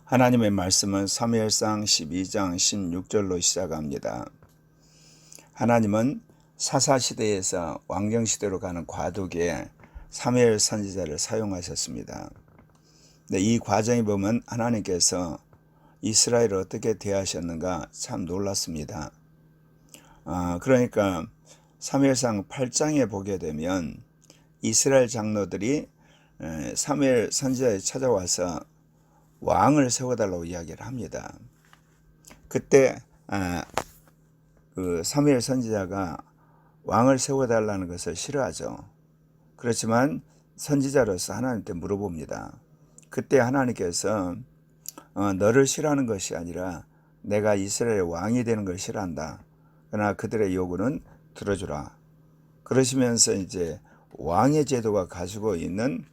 하나님의 말씀은 사무엘상 12장 16절로 시작합니다. 하나님은 사사시대에서 왕정시대로 가는 과도기에 사무엘 선지자를 사용하셨습니다. 이 과정에 보면 하나님께서 이스라엘을 어떻게 대하셨는가 참 놀랐습니다. 그러니까 사무엘상 8장에 보게 되면 이스라엘 장로들이 사무엘 선지자에 찾아와서 왕을 세워달라고 이야기를 합니다. 그때 그 사무엘 선지자가 왕을 세워달라는 것을 싫어하죠. 그렇지만 선지자로서 하나님께 물어봅니다. 그때 하나님께서 너를 싫어하는 것이 아니라 내가 이스라엘의 왕이 되는 걸 싫어한다. 그러나 그들의 요구는 들어주라. 그러시면서 이제 왕의 제도가 가지고 있는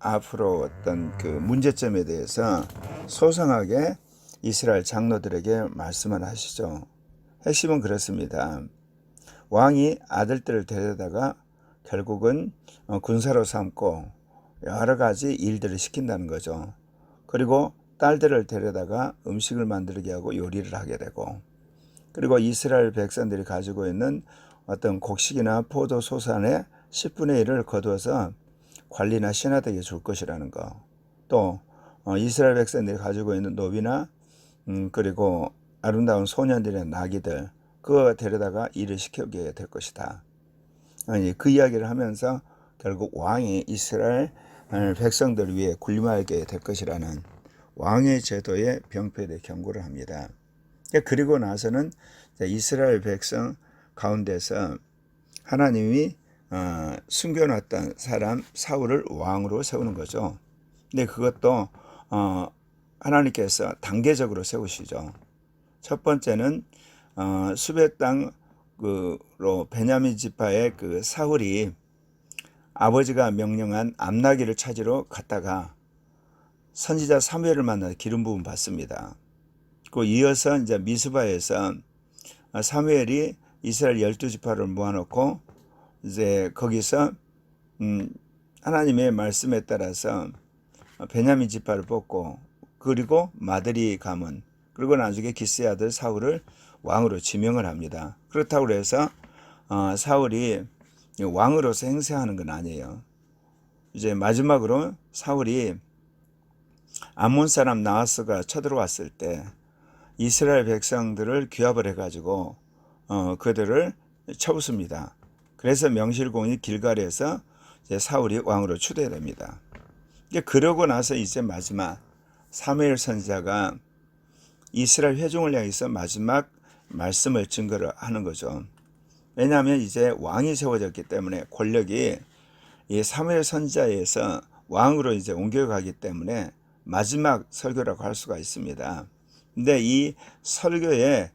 앞으로 어떤 그 문제점에 대해서 소상하게 이스라엘 장로들에게 말씀을 하시죠. 핵심은 그렇습니다. 왕이 아들들을 데려다가 결국은 군사로 삼고 여러 가지 일들을 시킨다는 거죠. 그리고 딸들을 데려다가 음식을 만들게 하고 요리를 하게 되고, 그리고 이스라엘 백성들이 가지고 있는 어떤 곡식이나 포도 소산의 10분의 1을 거두어서 관리나 신하들에게 줄 것이라는 거. 또 이스라엘 백성들이 가지고 있는 노비나 그리고 아름다운 소년들의 나귀들, 그거 데려다가 일을 시키게 될 것이다. 그 이야기를 하면서 결국 왕이 이스라엘 백성들을 위해 군림하게 될 것이라는 왕의 제도의 병폐에 경고를 합니다. 그리고 나서는 이스라엘 백성 가운데서 하나님이 숨겨놨던 사람 사울을 왕으로 세우는 거죠. 근데 그것도 하나님께서 단계적으로 세우시죠. 첫 번째는 수베 땅으로 베냐민 지파의 그 사울이 아버지가 명령한 암나귀를 찾으러 갔다가 선지자 사무엘을 만나 기름 부음 받습니다. 그 이어서 이제 미스바에서 사무엘이 이스라엘 12지파를 모아놓고 이제 거기서 하나님의 말씀에 따라서 베냐민 지파를 뽑고, 그리고 마드리 가문, 그리고 나중에 기스의 아들 사울을 왕으로 지명을 합니다. 그렇다고 해서 사울이 왕으로서 행세하는 건 아니에요. 이제 마지막으로 사울이 암몬 사람 나하스가 쳐들어왔을 때 이스라엘 백성들을 규합을 해가지고 그들을 쳐붓습니다. 그래서 명실공히 길갈에서 이제 사울이 왕으로 추대됩니다. 그러고 나서 이제 마지막 사무엘 선지자가 이스라엘 회중을 향해서 마지막 말씀을 증거를 하는 거죠. 왜냐하면 이제 왕이 세워졌기 때문에 권력이 이 사무엘 선지자에서 왕으로 이제 옮겨가기 때문에 마지막 설교라고 할 수가 있습니다. 근데 이 설교의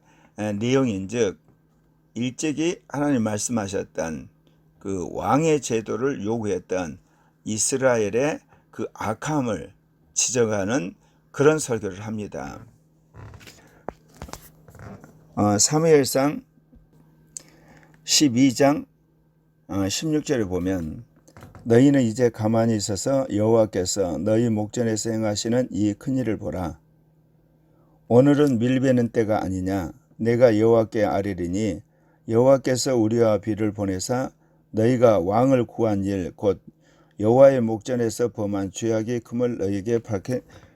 내용인즉 일찍이 하나님 말씀하셨던 그 왕의 제도를 요구했던 이스라엘의 그 악함을 지적하는 그런 설교를 합니다. 사무엘상 12장 16절에 보면 너희는 이제 가만히 있어서 여호와께서 너희 목전에서 행하시는 이 큰일을 보라. 오늘은 밀베는 때가 아니냐. 내가 여호와께 아뢰리니 여호와께서 우리와 비를 보내사 너희가 왕을 구한 일 곧 여호와의 목전에서 범한 죄악의 금을 너희에게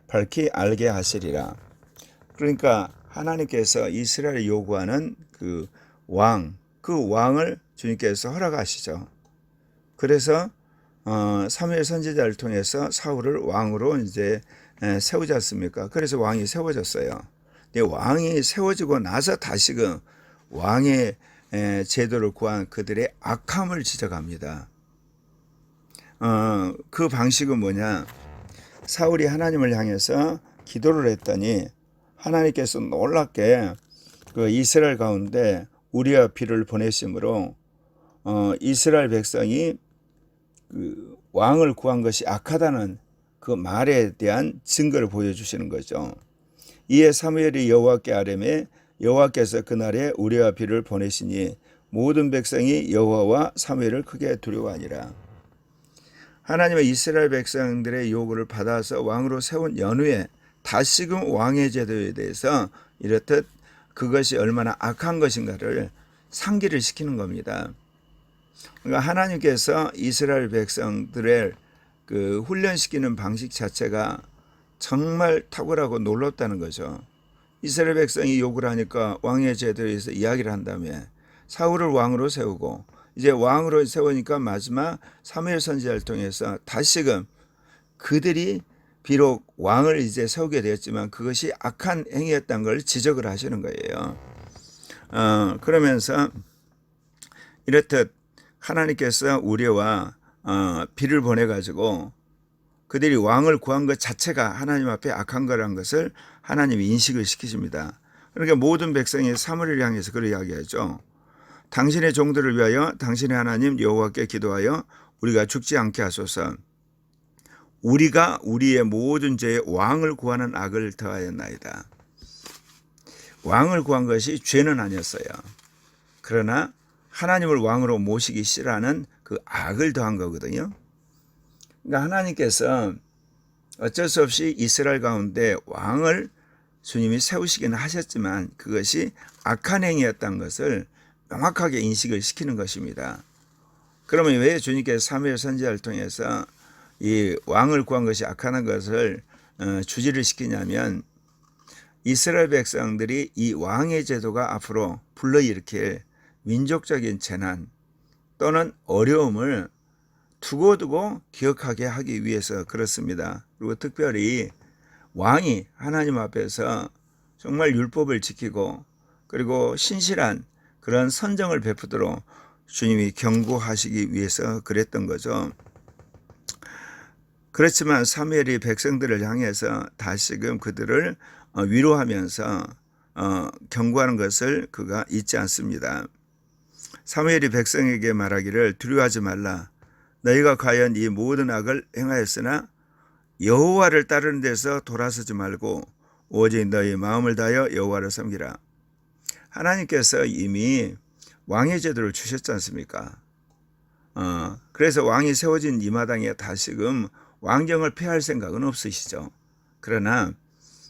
밝히 알게 하시리라. 그러니까 하나님께서 이스라엘이 요구하는 그 왕을 주님께서 허락하시죠. 그래서 사무엘 선지자를 통해서 사울을 왕으로 이제 세우지 않습니까? 그래서 왕이 세워졌어요. 근데 왕이 세워지고 나서 다시금 왕의 제도를 구한 그들의 악함을 지적합니다. 그 방식은 뭐냐? 사울이 하나님을 향해서 기도를 했더니 하나님께서 놀랍게 그 이스라엘 가운데 우리와 비를 보내심으로 이스라엘 백성이 그 왕을 구한 것이 악하다는 그 말에 대한 증거를 보여주시는 거죠. 이에 사무엘이 여호와께 아뢰매 여호와께서 그날에 우리와 비를 보내시니 모든 백성이 여호와와 사무엘을 크게 두려워하니라. 하나님의 이스라엘 백성들의 요구를 받아서 왕으로 세운 연후에 다시금 왕의 제도에 대해서 이렇듯 그것이 얼마나 악한 것인가를 상기를 시키는 겁니다. 그러니까 하나님께서 이스라엘 백성들을 그 훈련시키는 방식 자체가 정말 탁월하고 놀랍다는 거죠. 이스라엘 백성이 욕을 하니까 왕의 제도에서 이야기를 한 다음에 사울을 왕으로 세우고 이제 왕으로 세우니까 마지막 사무엘 선지자를 통해서 다시금 그들이 비록 왕을 이제 세우게 되었지만 그것이 악한 행위였다는 걸 지적을 하시는 거예요. 그러면서 이렇듯 하나님께서 우리와 비를 보내가지고 그들이 왕을 구한 것 자체가 하나님 앞에 악한 거라는 것을 하나님이 인식을 시키십니다. 그러니까 모든 백성이 사무엘을 향해서 그렇게 이야기하죠. 당신의 종들을 위하여 당신의 하나님 여호와께 기도하여 우리가 죽지 않게 하소서. 우리가 우리의 모든 죄에 왕을 구하는 악을 더하였나이다. 왕을 구한 것이 죄는 아니었어요. 그러나 하나님을 왕으로 모시기 싫어하는 그 악을 더한 거거든요. 그러니까 하나님께서 어쩔 수 없이 이스라엘 가운데 왕을 주님이 세우시기는 하셨지만 그것이 악한 행위였다는 것을 명확하게 인식을 시키는 것입니다. 그러면 왜 주님께서 사무엘 선지자를 통해서 이 왕을 구한 것이 악한 것을 주지를 시키냐면 이스라엘 백성들이 이 왕의 제도가 앞으로 불러일으킬 민족적인 재난 또는 어려움을 두고두고 기억하게 하기 위해서 그렇습니다. 그리고 특별히 왕이 하나님 앞에서 정말 율법을 지키고 그리고 신실한 그런 선정을 베푸도록 주님이 경고하시기 위해서 그랬던 거죠. 그렇지만 사무엘이 백성들을 향해서 다시금 그들을 위로하면서 경고하는 것을 그가 잊지 않습니다. 사무엘이 백성에게 말하기를 두려워하지 말라. 너희가 과연 이 모든 악을 행하였으나 여호와를 따르는 데서 돌아서지 말고 오직 너희 마음을 다하여 여호와를 섬기라. 하나님께서 이미 왕의 제도를 주셨지 않습니까? 그래서 왕이 세워진 이 마당에 다시금 왕정을 폐할 생각은 없으시죠. 그러나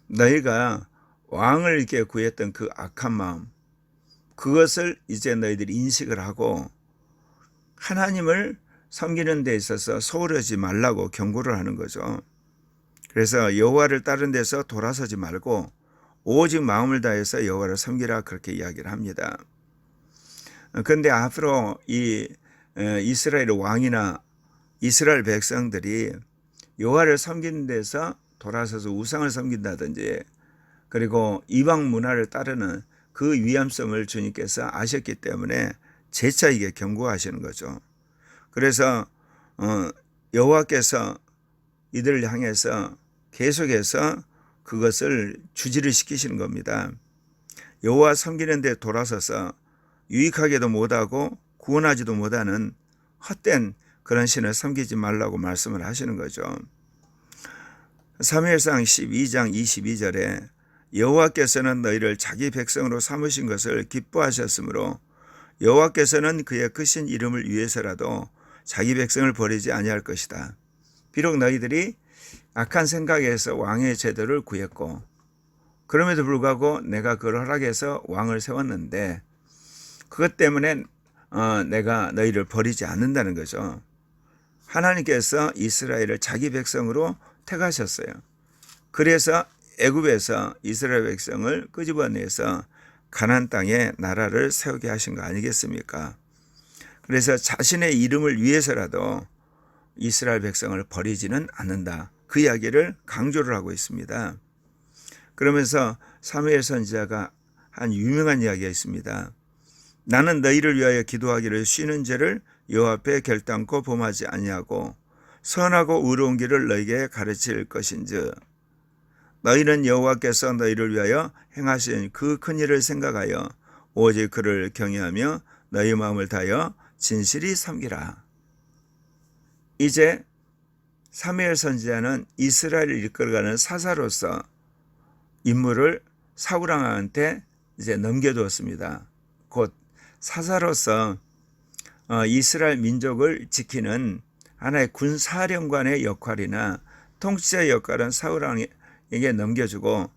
너희가 왕을 이렇게 구했던 그 악한 마음, 그것을 이제 너희들이 인식을 하고 하나님을 섬기는 데 있어서 소홀하지 말라고 경고를 하는 거죠. 그래서 여호와를 따른 데서 돌아서지 말고 오직 마음을 다해서 여호와를 섬기라 그렇게 이야기를 합니다. 그런데 앞으로 이 이스라엘 왕이나 이스라엘 백성들이 여호와를 섬기는 데서 돌아서서 우상을 섬긴다든지 그리고 이방 문화를 따르는 그 위험성을 주님께서 아셨기 때문에 재차 이게 경고하시는 거죠. 그래서 여호와께서 이들을 향해서 계속해서 그것을 주지를 시키시는 겁니다. 여호와 섬기는 데 돌아서서 유익하게도 못하고 구원하지도 못하는 헛된 그런 신을 섬기지 말라고 말씀을 하시는 거죠. 사무엘상 12장 22절에 여호와께서는 너희를 자기 백성으로 삼으신 것을 기뻐하셨으므로 여호와께서는 그의 크신 이름을 위해서라도 자기 백성을 버리지 아니할 것이다. 비록 너희들이 악한 생각에서 왕의 제도를 구했고 그럼에도 불구하고 내가 그걸 허락해서 왕을 세웠는데 그것 때문에 내가 너희를 버리지 않는다는 거죠. 하나님께서 이스라엘을 자기 백성으로 택하셨어요. 그래서 애굽에서 이스라엘 백성을 끄집어내서 가나안 땅에 나라를 세우게 하신 거 아니겠습니까? 그래서 자신의 이름을 위해서라도 이스라엘 백성을 버리지는 않는다. 그 이야기를 강조를 하고 있습니다. 그러면서 사무엘 선지자가 한 유명한 이야기가 있습니다. 나는 너희를 위하여 기도하기를 쉬는 죄를 여호와 앞에 결단코 범하지 아니하고 선하고 의로운 길을 너희에게 가르칠 것인즉 너희는 여호와께서 너희를 위하여 행하신 그 큰 일을 생각하여 오직 그를 경외하며 너희 마음을 다하여 진실이 섬기라. 이제 사무엘 선지자는 이스라엘을 이끌어가는 사사로서 임무를 사울 왕한테 이제 넘겨두었습니다. 곧 사사로서 이스라엘 민족을 지키는 하나의 군사령관의 역할이나 통치자의 역할은 사울 왕이 백성에게 넘겨주고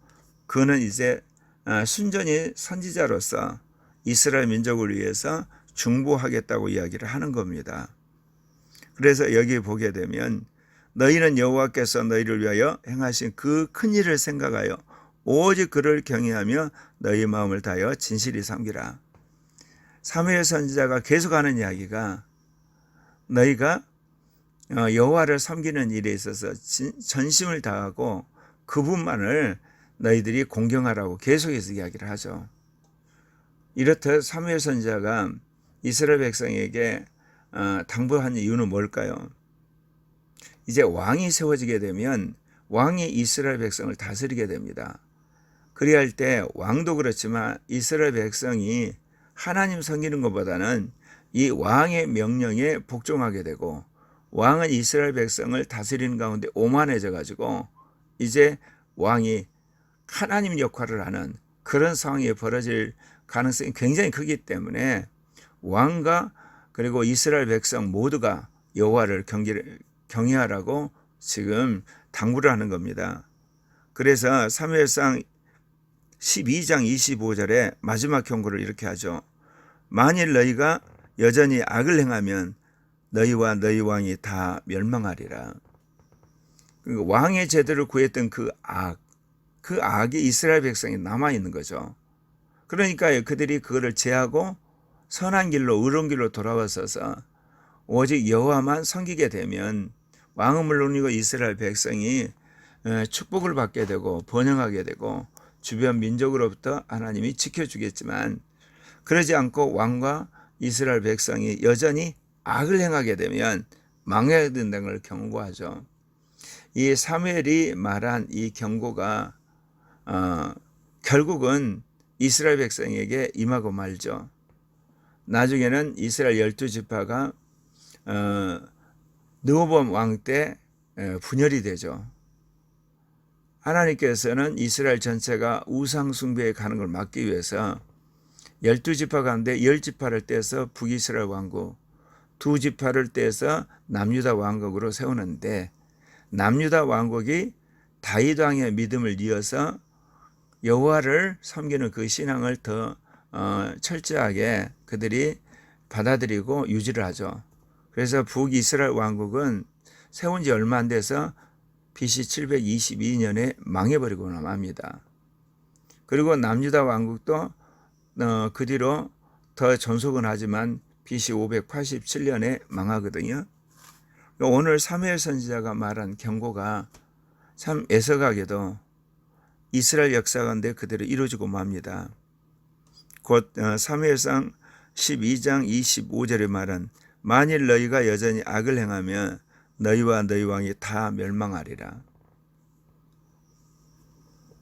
그는 이제 순전히 선지자로서 이스라엘 민족을 위해서 중보하겠다고 이야기를 하는 겁니다. 그래서 여기 보게 되면 너희는 여호와께서 너희를 위하여 행하신 그 큰 일을 생각하여 오직 그를 경외하며 너희 마음을 다하여 진실히 섬기라. 사무엘 선지자가 계속하는 이야기가 너희가 여호와를 섬기는 일에 있어서 전심을 다하고 그분만을 너희들이 공경하라고 계속해서 이야기를 하죠. 이렇듯 사무엘 선지자가 이스라엘 백성에게 당부한 이유는 뭘까요? 이제 왕이 세워지게 되면 왕이 이스라엘 백성을 다스리게 됩니다. 그리할 할 때 왕도 그렇지만 이스라엘 백성이 하나님 섬기는 것보다는 이 왕의 명령에 복종하게 되고 왕은 이스라엘 백성을 다스리는 가운데 오만해져 가지고 이제 왕이 하나님 역할을 하는 그런 상황이 벌어질 가능성이 굉장히 크기 때문에 왕과 그리고 이스라엘 백성 모두가 여호와를 경외하라고 지금 당부를 하는 겁니다. 그래서 사무엘상 12장 25절에 마지막 경고를 이렇게 하죠. 만일 너희가 여전히 악을 행하면 너희와 너희 왕이 다 멸망하리라. 왕의 제도를 구했던 그 악이 이스라엘 백성에 남아있는 거죠. 그러니까 그들이 그거를 제하고 선한 길로 의로운 길로 돌아와서서 오직 여호와만 섬기게 되면 왕은 물론이고 이스라엘 백성이 축복을 받게 되고 번영하게 되고 주변 민족으로부터 하나님이 지켜주겠지만 그러지 않고 왕과 이스라엘 백성이 여전히 악을 행하게 되면 망해야 된다는 걸 경고하죠. 이 사무엘이 말한 이 경고가 결국은 이스라엘 백성에게 임하고 말죠. 나중에는 이스라엘 12지파가 르호보암 왕 때 분열이 되죠. 하나님께서는 이스라엘 전체가 우상 숭배에 가는 걸 막기 위해서 12지파 가운데 10지파를 떼서 북이스라엘 왕국, 2지파를 떼서 남유다 왕국으로 세우는데 남유다 왕국이 다윗 왕의 믿음을 이어서 여호와를 섬기는 그 신앙을 더 철저하게 그들이 받아들이고 유지를 하죠. 그래서 북이스라엘 왕국은 세운 지 얼마 안 돼서 BC 722년에 망해버리고 맙니다. 그리고 남유다 왕국도 그 뒤로 더 존속은 하지만 BC 587년에 망하거든요. 오늘 사무엘 선지자가 말한 경고가 참 애석하게도 이스라엘 역사 가운데 그대로 이루어지고 맙니다. 곧 사무엘상 12장 25절에 말한 만일 너희가 여전히 악을 행하면 너희와 너희 왕이 다 멸망하리라.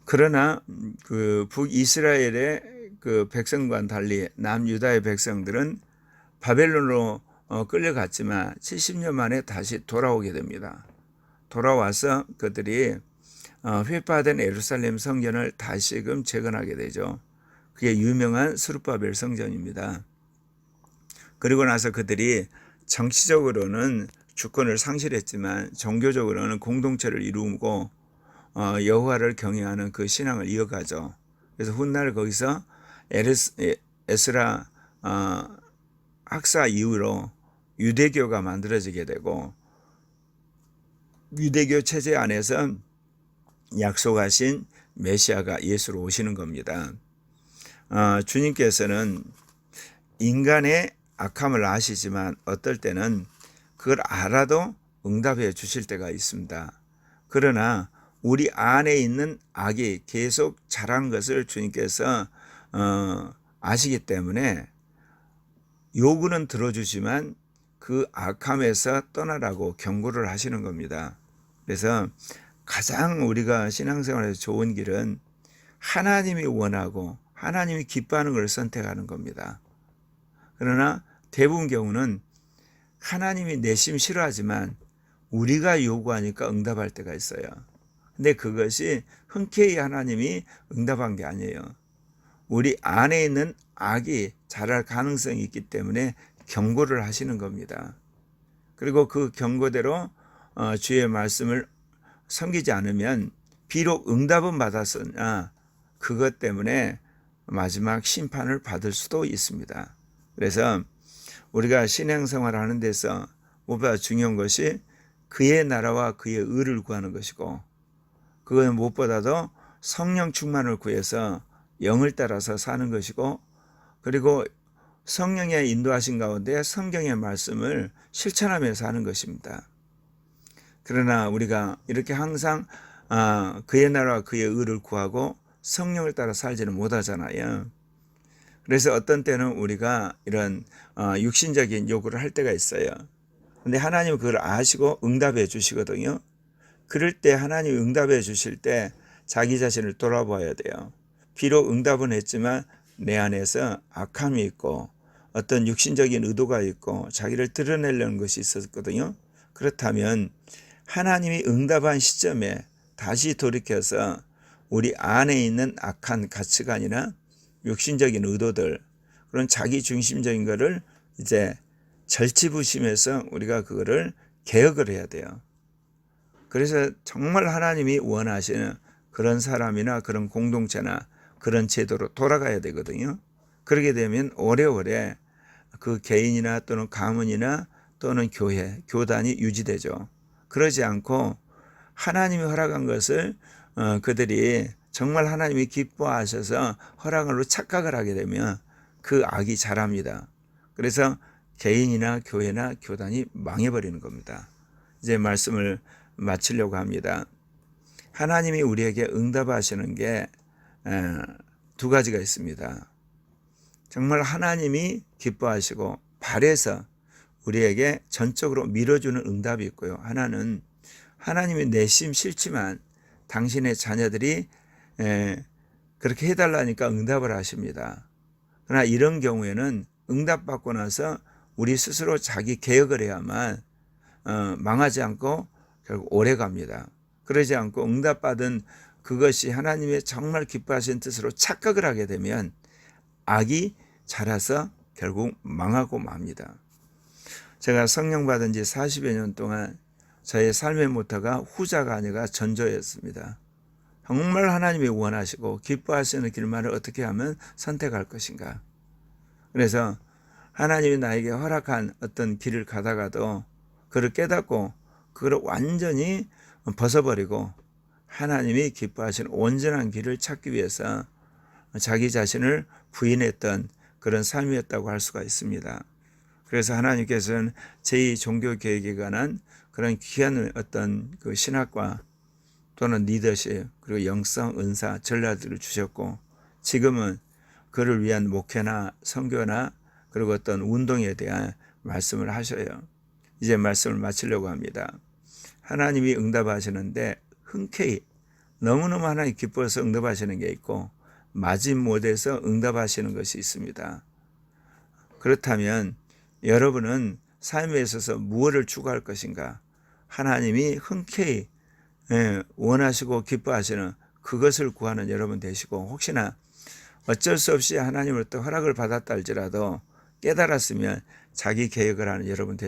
그러나 그 북이스라엘의 그 백성과는 달리 남유다의 백성들은 바벨론으로 끌려갔지만 70년 만에 다시 돌아오게 됩니다. 돌아와서 그들이 회파된 예루살렘 성전을 다시금 재건하게 되죠. 그게 유명한 스룹바벨 성전입니다. 그리고 나서 그들이 정치적으로는 주권을 상실했지만 종교적으로는 공동체를 이루고 여호와를 경외하는 그 신앙을 이어가죠. 그래서 훗날 거기서 에스라 학사 이후로 유대교가 만들어지게 되고 유대교 체제 안에서 약속하신 메시아가 예수로 오시는 겁니다. 주님께서는 인간의 악함을 아시지만 어떨 때는 그걸 알아도 응답해 주실 때가 있습니다. 그러나 우리 안에 있는 악이 계속 자란 것을 주님께서 아시기 때문에 요구는 들어주지만 그 악함에서 떠나라고 경고를 하시는 겁니다. 그래서 가장 우리가 신앙생활에서 좋은 길은 하나님이 원하고 하나님이 기뻐하는 것을 선택하는 겁니다. 그러나 대부분 경우는 하나님이 내심 싫어하지만 우리가 요구하니까 응답할 때가 있어요. 근데 그것이 흔쾌히 하나님이 응답한 게 아니에요. 우리 안에 있는 악이 자랄 가능성이 있기 때문에 경고를 하시는 겁니다. 그리고 그 경고대로 주의 말씀을 섬기지 않으면 비록 응답은 받았으나 그것 때문에 마지막 심판을 받을 수도 있습니다. 그래서 우리가 신앙생활을 하는 데서 무엇보다 중요한 것이 그의 나라와 그의 의를 구하는 것이고, 그건 무엇보다도 성령 충만을 구해서 영을 따라서 사는 것이고, 그리고 성령의 인도하신 가운데 성경의 말씀을 실천하며 사는 것입니다. 그러나 우리가 이렇게 항상 그의 나라와 그의 의를 구하고 성령을 따라 살지는 못하잖아요. 그래서 어떤 때는 우리가 이런 육신적인 요구를 할 때가 있어요. 근데 하나님은 그걸 아시고 응답해 주시거든요. 그럴 때 하나님이 응답해 주실 때 자기 자신을 돌아봐야 돼요. 비록 응답은 했지만 내 안에서 악함이 있고 어떤 육신적인 의도가 있고 자기를 드러내려는 것이 있었거든요. 그렇다면 하나님이 응답한 시점에 다시 돌이켜서 우리 안에 있는 악한 가치관이나 육신적인 의도들, 그런 자기 중심적인 거를 이제 절치부심해서 우리가 그거를 개혁을 해야 돼요. 그래서 정말 하나님이 원하시는 그런 사람이나 그런 공동체나 그런 제도로 돌아가야 되거든요. 그렇게 되면 오래오래 그 개인이나 또는 가문이나 또는 교회, 교단이 유지되죠. 그러지 않고 하나님이 허락한 것을 그들이 정말 하나님이 기뻐하셔서 허락으로 착각을 하게 되면 그 악이 자랍니다. 그래서 개인이나 교회나 교단이 망해버리는 겁니다. 이제 말씀을 마치려고 합니다. 하나님이 우리에게 응답하시는 게 두 가지가 있습니다. 정말 하나님이 기뻐하시고 바래서 우리에게 전적으로 밀어주는 응답이 있고요. 하나는 하나님이 내심 싫지만 당신의 자녀들이 그렇게 해달라니까 응답을 하십니다. 그러나 이런 경우에는 응답받고 나서 우리 스스로 자기 개혁을 해야만 망하지 않고 결국 오래 갑니다. 그러지 않고 응답받은 그것이 하나님의 정말 기뻐하시는 뜻으로 착각을 하게 되면 악이 자라서 결국 망하고 맙니다. 제가 성령 받은 지 40여 년 동안 저의 삶의 모토가 후자가 아니라 전조였습니다. 정말 하나님이 원하시고 기뻐하시는 길만을 어떻게 하면 선택할 것인가. 그래서 하나님이 나에게 허락한 어떤 길을 가다가도 그를 깨닫고 그걸 완전히 벗어버리고 하나님이 기뻐하시는 온전한 길을 찾기 위해서 자기 자신을 부인했던 그런 삶이었다고 할 수가 있습니다. 그래서 하나님께서는 제2종교개혁에 관한 그런 귀한 어떤 그 신학과 또는 리더십 그리고 영성, 은사, 전략들을 주셨고 지금은 그를 위한 목회나 선교나 그리고 어떤 운동에 대한 말씀을 하셔요. 이제 말씀을 마치려고 합니다. 하나님이 응답하시는데 흔쾌히 너무너무 하나님 기뻐서 응답하시는 게 있고 마지못해서 응답하시는 것이 있습니다. 그렇다면 여러분은 삶에 있어서 무엇을 추구할 것인가? 하나님이 흔쾌히 원하시고 기뻐하시는 그것을 구하는 여러분 되시고 혹시나 어쩔 수 없이 하나님으로부터 허락을 받았다 할지라도 깨달았으면 자기 계획을 하는 여러분 되시고